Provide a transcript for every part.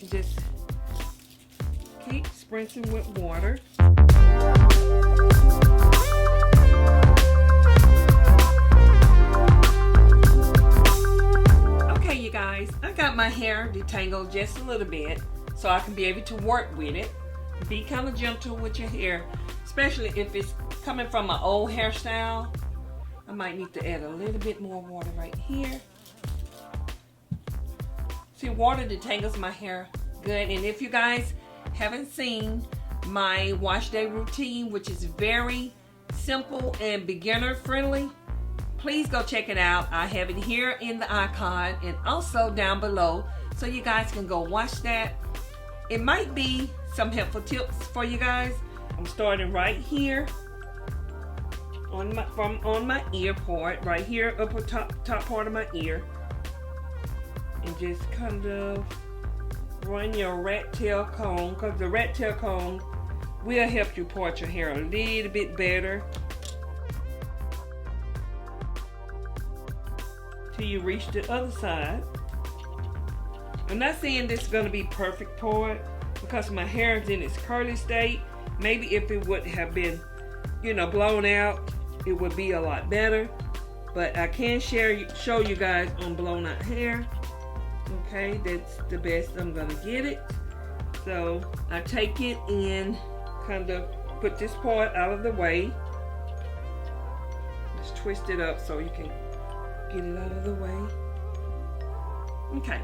just keep sprinkling with water. Okay, you guys, I got my hair detangled just a little bit so I can be able to work with it. Be kind of gentle with your hair, especially if it's coming from an old hairstyle. I might need to add a little bit more water right here. See, water detangles my hair good. And if you guys haven't seen my wash day routine, which is very simple and beginner friendly, please go check it out. I have it here in the icon and also down below, so you guys can go watch that. It might be some helpful tips for you guys. I'm starting right here on my ear part, right here, upper top part of my ear, and just kind of run your rat tail comb, because the rat tail comb will help you part your hair a little bit better till you reach the other side. I'm not saying this is going to be perfect part because my hair is in its curly state. Maybe if it would have been, you know, blown out, it would be a lot better. But I can show you guys on blown out hair. Okay, that's the best I'm going to get it. So I take it and kind of put this part out of the way. Just twist it up so you can get it out of the way. Okay.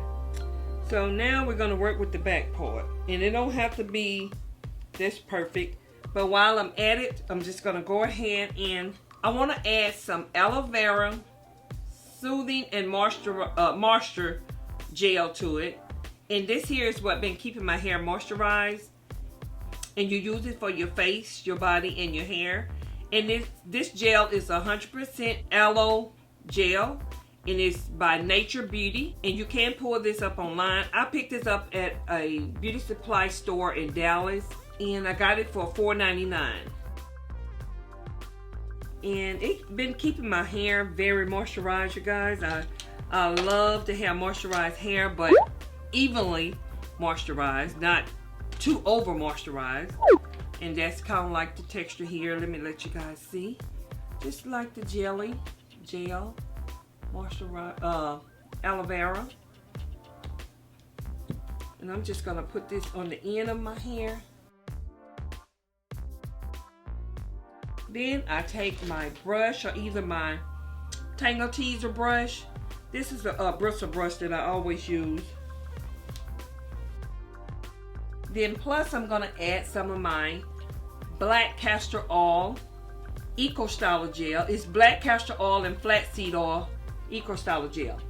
So now we're going to work with the back part, and it don't have to be this perfect, but while I'm at it, I'm just going to go ahead and I want to add some aloe vera soothing and moisture gel to it. And this here is what been keeping my hair moisturized, and you use it for your face, your body, and your hair. And this gel is 100% aloe gel, and it's by Nature Beauty, and you can pull this up online. I picked this up at a beauty supply store in Dallas, and I got it for $4.99. And it's been keeping my hair very moisturized, you guys. I love to have moisturized hair, but evenly moisturized, not too over moisturized. And that's kind of like the texture here. Let me let you guys see. Just like the gel moisturize, aloe vera. And I'm just gonna put this on the end of my hair. Then I take my brush, or either my Tangle Teezer brush. This is a bristle brush that I always use. Then plus I'm gonna add some of my black castor oil Eco Styler gel. It's black castor oil and flaxseed oil Eco Styler gel.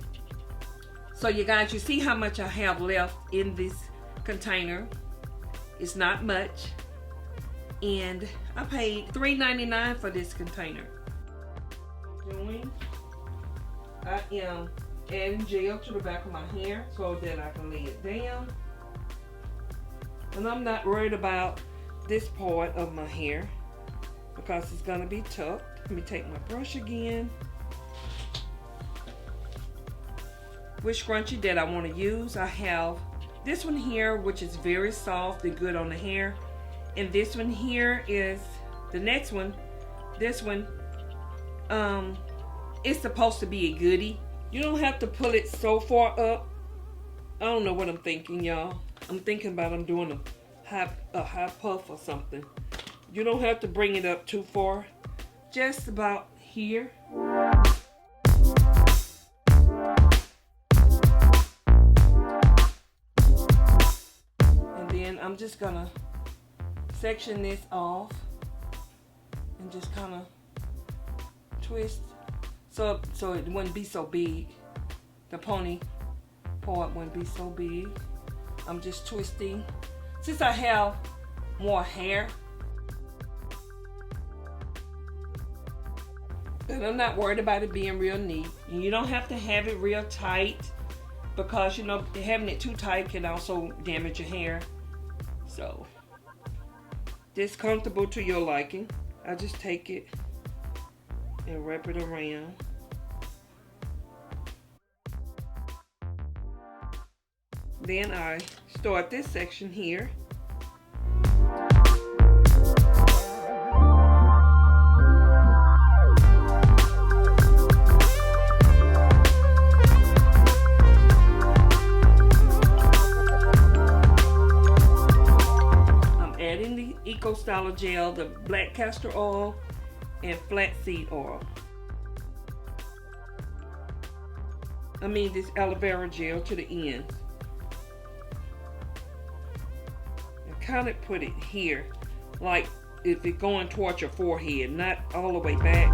So you guys, you see how much I have left in this container. It's not much, and I paid $3.99 for this container. I am adding gel to the back of my hair so that I can lay it down, and I'm not worried about this part of my hair because it's gonna be tucked. Let me take my brush again. Which scrunchie that I want to use, I have this one here, which is very soft and good on the hair, and this one here is the next one. This one, it's supposed to be a goodie. You don't have to pull it so far up. I don't know what I'm thinking, y'all. I'm thinking about I'm doing a high puff or something. You don't have to bring it up too far. Just about here. And then I'm just gonna section this off and just kind of twist so it wouldn't be so big. The pony part wouldn't be so big. I'm just twisting. Since I have more hair, and I'm not worried about it being real neat. And you don't have to have it real tight, because you know having it too tight can also damage your hair. So just comfortable to your liking. I just take it and wrap it around. Then I start this section here. I'm adding the Eco Styler gel, the black castor oil, and flaxseed oil. I mean this aloe vera gel to the ends. And kind of put it here, like if it's going towards your forehead, not all the way back.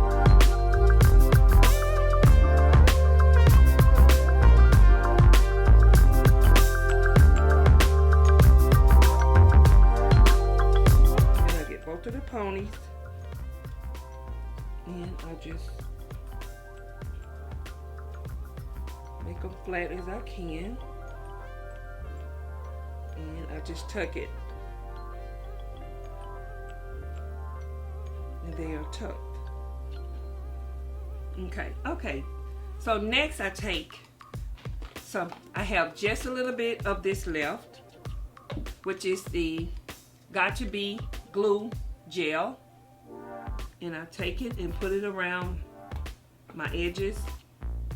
And I get both of the ponies. And I just make them flat as I can, and I just tuck it, and they are tucked. Okay, so next I take some, I have just a little bit of this left, which is the Got to Be glue gel, and I take it and put it around my edges.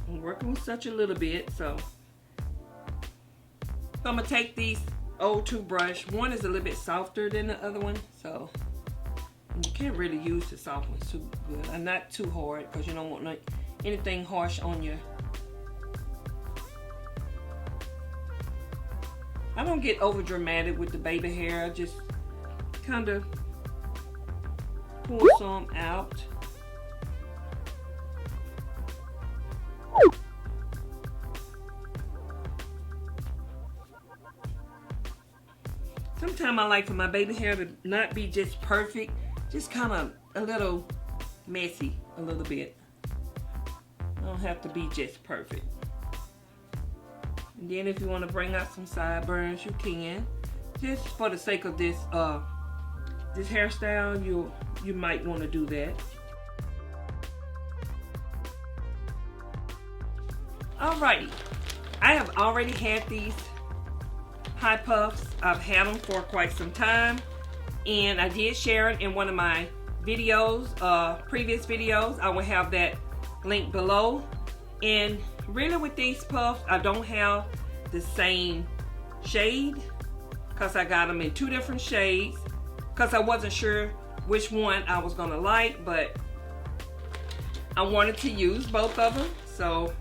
I'm working with such a little bit, so I'm gonna take these old two brush. One is a little bit softer than the other one, so you can't really use the soft ones too good, and not too hard, because you don't want anything harsh on you. I don't get over dramatic with the baby hair. I just kind of pull some out. Sometimes I like for my baby hair to not be just perfect, just kind of a little messy a little bit. I don't have to be just perfect. And then if you want to bring out some sideburns, you can. Just for the sake of this this hairstyle, you might want to do that. Alrighty, I have already had these high puffs. I've had them for quite some time, and I did share it in one of my videos, previous videos. I will have that link below. And really with these puffs, I don't have the same shade, because I got them in two different shades, because I wasn't sure which one I was gonna like, but I wanted to use both of them. So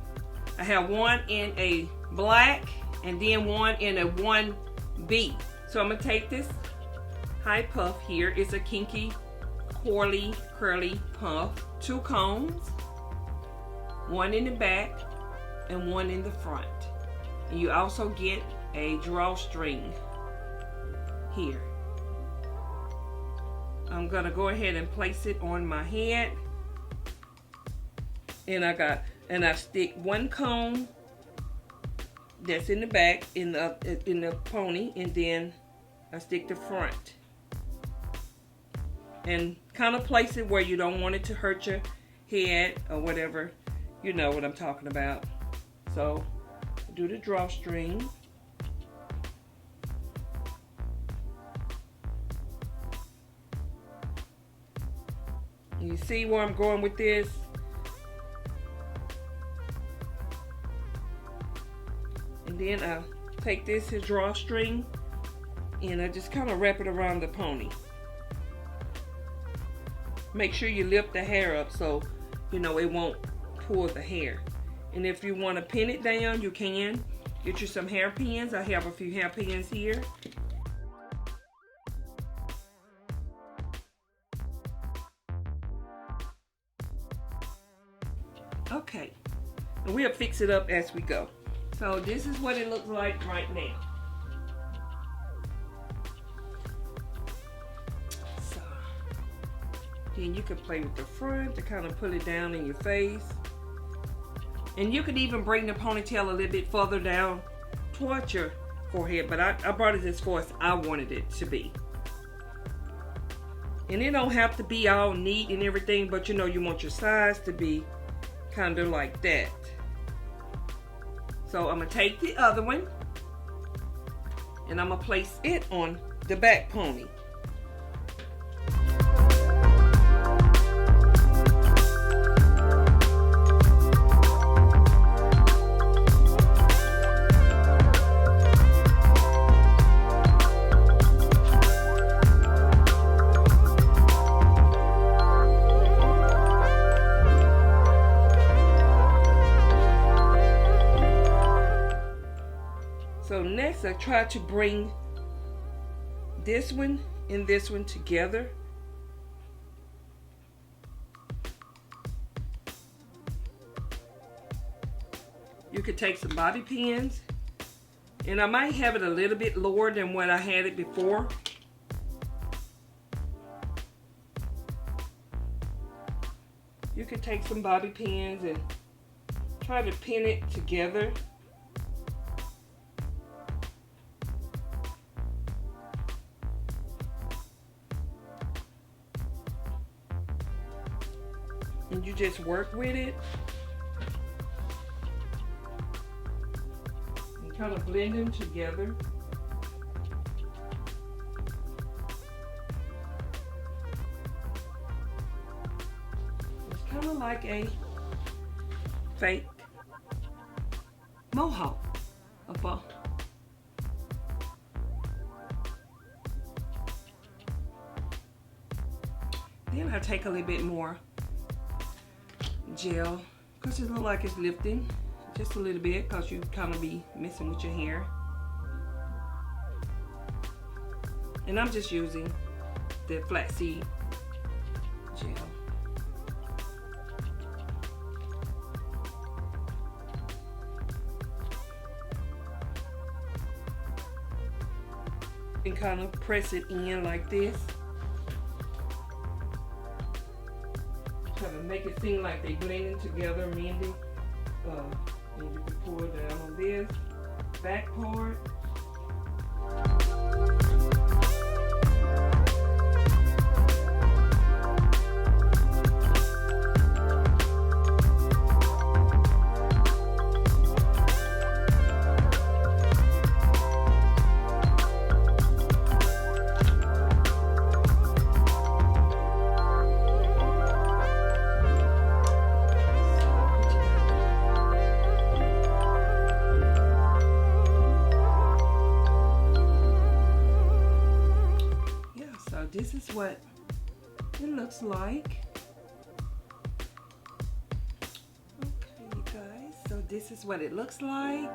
I have one in a black and then one in a 1B. So I'm gonna take this high puff here. It's a kinky, curly puff. 2 combs, one in the back and one in the front. And you also get a drawstring here. I'm gonna go ahead and place it on my head. And I stick 1 comb that's in the back in the pony, and then I stick the front. And kind of place it where you don't want it to hurt your head or whatever. You know what I'm talking about. So do the drawstring. You see where I'm going with this? And then I take this drawstring and I just kind of wrap it around the pony. Make sure you lift the hair up so you know it won't pull the hair. And if you want to pin it down, you can. Get you some hairpins. I have a few hairpins here. Okay, and we'll fix it up as we go. So this is what it looks like right now. So then you can play with the front to kind of pull it down in your face. And you could even bring the ponytail a little bit further down towards your forehead, but I brought it as far as I wanted it to be. And it don't have to be all neat and everything, but you know you want your sides to be kind of like that. So I'm gonna take the other one and I'm gonna place it on the back pony. So next I try to bring this one and this one together. You could take some bobby pins, and I might have it a little bit lower than what I had it before. You could take some bobby pins and try to pin it together. And you just work with it and kind of blend them together. It's kind of like a fake mohawk. Then I take a little bit more gel, because it looks like it's lifting just a little bit, because you kind of be messing with your hair. And I'm just using the flaxseed gel. And kind of press it in like this. Kind of make it seem like they blending together, mending. And you can pull down on this back part. This is what it looks like. Okay, you guys, so this is what it looks like.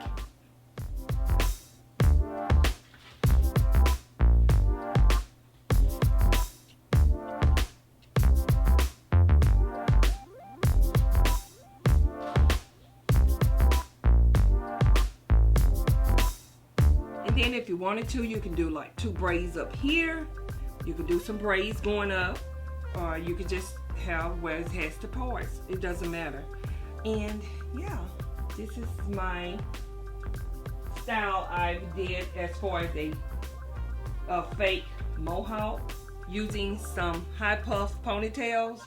And then if you wanted to, you can do like 2 braids up here. You could do some braids going up, or you could just have where it has the parts. It doesn't matter. And yeah, this is my style I did as far as a fake mohawk using some high puff ponytails.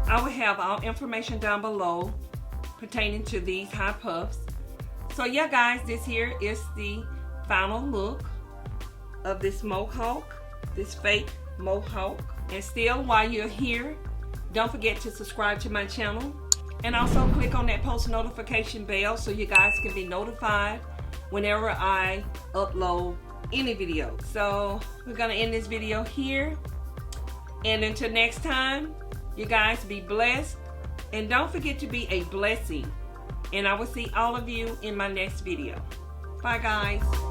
I will have all information down below pertaining to these high puffs. So yeah guys, this here is the final look of this mohawk, this fake mohawk. And still, while you're here, don't forget to subscribe to my channel, and also click on that post notification bell so you guys can be notified whenever I upload any video. So we're gonna end this video here, and until next time, you guys be blessed, and don't forget to be a blessing. And I will see all of you in my next video. Bye guys.